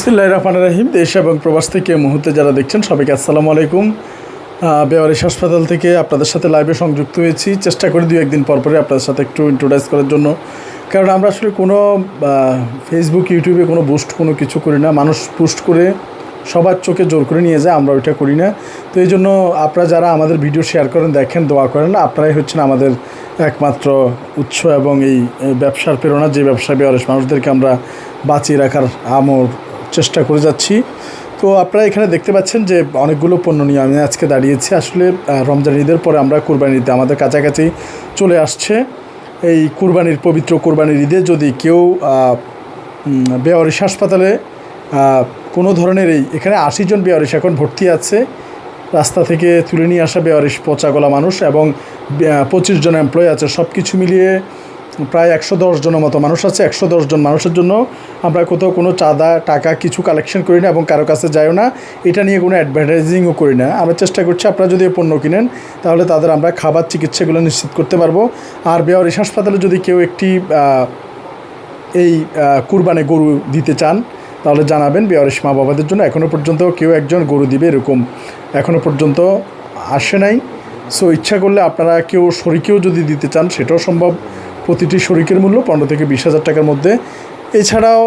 বিসমিল্লাহির রহমানির রহিম। দেশ এবং প্রবাস থেকে মুহূর্তে যারা দেখছেন সবাইকে আসসালামু আলাইকুম। বেওয়ারিশ হাসপাতাল থেকে আপনাদের সাথে লাইভে সংযুক্ত হয়েছি। চেষ্টা করি দু একদিন পরে আপনাদের সাথে একটু ইন্ট্রোডিউস করার জন্য, কারণ আমরা আসলে কোনো ফেসবুক ইউটিউবে কোনো বুস্ট কোনো কিছু করি না। মানুষ পোস্ট করে সবার চোখে জোর করে নিয়ে যায়, আমরা ওইটা করি না। তো এই জন্য আপনারা যারা আমাদের ভিডিও শেয়ার করেন, দেখেন, দোয়া করেন, আপনারাই হচ্ছেন আমাদের একমাত্র উৎস এবং এই ব্যবসার প্রেরণা, যে ব্যবসা বেওয়ারিশ মানুষদেরকে আমরা বাঁচিয়ে রাখার আমর চেষ্টা করে যাচ্ছি। তো আপনারা এখানে দেখতে পাচ্ছেন যে অনেকগুলো পণ্য নিয়ে আমি আজকে দাঁড়িয়েছি। আসলে রমজান ঈদের পরে আমরা কুরবানির ঈদে আমাদের কাছাকাছি চলে আসছে। এই কুরবানির পবিত্র কুরবানির ঈদে যদি কেউ বেওয়ারিশ হাসপাতালে কোনো ধরনের এখানে 80 জন বেওয়ারিশ এখন ভর্তি আছে। রাস্তা থেকে তুলে নিয়ে আসা বেওয়ারিশ পচাগলা মানুষ এবং 25 জন এমপ্লয়ি আছে। সব কিছু মিলিয়ে প্রায় 110 জনের মতো মানুষ আছে। 110 জন মানুষের জন্য আমরা কোথাও কোনো চাঁদা টাকা কিছু কালেকশন করি না এবং কারো কাছে যাইও না। এটা নিয়ে কোনো অ্যাডভার্টাইজিংও করি না। আমরা চেষ্টা করছি আপনারা যদি এই পণ্য কিনেন তাহলে তাদের আমরা খাবার চিকিৎসাগুলো নিশ্চিত করতে পারবো। আর বেওয়ারিশ হাসপাতালে যদি কেউ একটি এই কুরবানি গরু দিতে চান তাহলে জানাবেন। বেওয়ারিশ মা বাবাদের জন্য এখনও পর্যন্ত কেউ একজন গরু দিবে এরকম এখনও পর্যন্ত আসে নাই। সো ইচ্ছা করলে আপনারা কেউ শরীকেও যদি দিতে চান সেটাও সম্ভব। প্রতিটি শরীকের মূল্য 15 থেকে 20,000 টাকার মধ্যে। এছাড়াও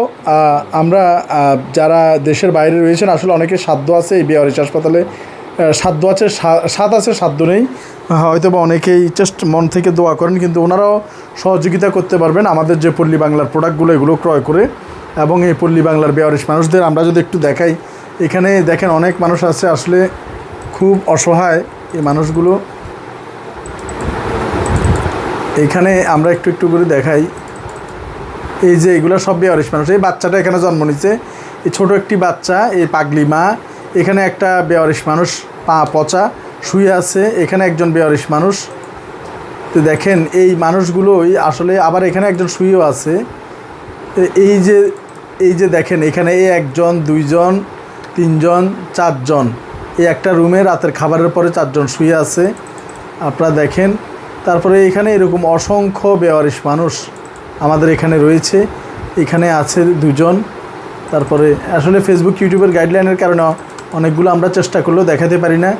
আমরা যারা দেশের বাইরে রয়েছেন, আসলে অনেকে সাধ্য আছে এই বেওয়ারিশ হাসপাতালে, সাধ্য আছে, স্বাদ আছে, সাধ্য নেই। হয়তো বা অনেকেই জাস্ট মন থেকে দোয়া করেন, কিন্তু ওনারাও সহযোগিতা করতে পারবেন আমাদের যে পল্লী বাংলার প্রোডাক্টগুলো এগুলো ক্রয় করে। এবং এই পল্লী বাংলার বেওয়ারিশ মানুষদের আমরা যদি একটু দেখাই, এখানে দেখেন অনেক মানুষ আছে আসলে খুব অসহায় এই মানুষগুলো। এখানে আমরা একটু একটু করে দেখাই, এই যে এগুলো সব বেওয়ারিশ মানুষ। এই বাচ্চাটা এখানে জন্ম নিচ্ছে, এই ছোটো একটি বাচ্চা, এই পাগলি মা। এখানে একটা বেওয়ারিশ মানুষ পা পচা শুয়ে আছে, এখানে একজন বেওয়ারিশ মানুষ। তো দেখেন এই মানুষগুলোই আসলে, আবার এখানে একজন শুয়েও আছে। এই যে দেখেন এখানে এই 1 জন 2 জন 3 জন 4 জন, এই একটা রুমে রাতের খাবারের পরে 4 জন শুয়ে আছে আপনারা দেখেন। তারপরে এখানে এরকম অসংখ্য বেওয়ারিশ মানুষ আমাদের এখানে রয়েছে। এখানে আছে 2 জন। তারপরে আসলে ফেসবুক ইউটিউবের গাইডলাইনের কারণে অনেকগুলো আমরা চেষ্টা করলেও দেখাতে পারি না,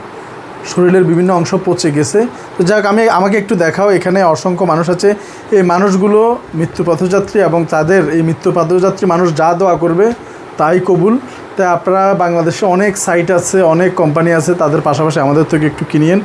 শরীরের বিভিন্ন অংশ পচে গেছে। তো যাক, আমাকে একটু দেখাও। এখানে অসংখ্য মানুষ আছে। এই মানুষগুলো মৃত্যু পথযাত্রী এবং তাদের এই মৃত্যু পথযাত্রী মানুষ যা দোয়া করবে তাই কবুল। তাই আপনারা বাংলাদেশে অনেক সাইট আছে, অনেক কোম্পানি আছে, তাদের পাশাপাশি আমাদের থেকে একটু কিনিয়েন।